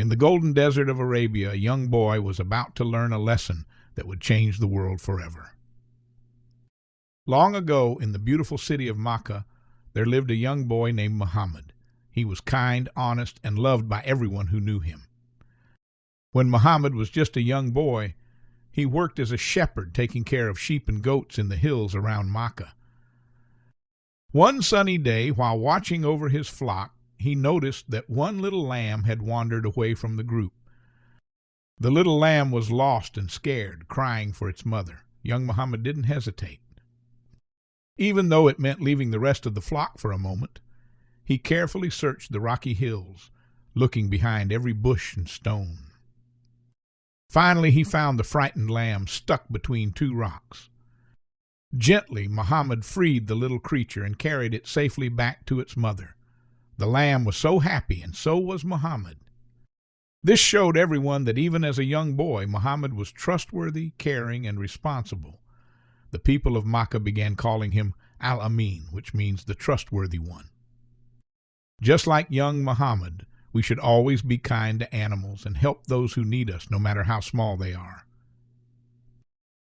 In the golden desert of Arabia, a young boy was about to learn a lesson that would change the world forever. Long ago, in the beautiful city of Makkah, there lived a young boy named Muhammad. He was kind, honest, and loved by everyone who knew him. When Muhammad was just a young boy, he worked as a shepherd taking care of sheep and goats in the hills around Makkah. One sunny day, while watching over his flock, he noticed that one little lamb had wandered away from the group. The little lamb was lost and scared, crying for its mother. Young Muhammad didn't hesitate. Even though it meant leaving the rest of the flock for a moment, he carefully searched the rocky hills, looking behind every bush and stone. Finally, he found the frightened lamb stuck between two rocks. Gently, Muhammad freed the little creature and carried it safely back to its mother. The lamb was so happy, and so was Muhammad. This showed everyone that even as a young boy, Muhammad was trustworthy, caring, and responsible. The people of Makkah began calling him Al-Amin, which means the trustworthy one. Just like young Muhammad, we should always be kind to animals and help those who need us, no matter how small they are.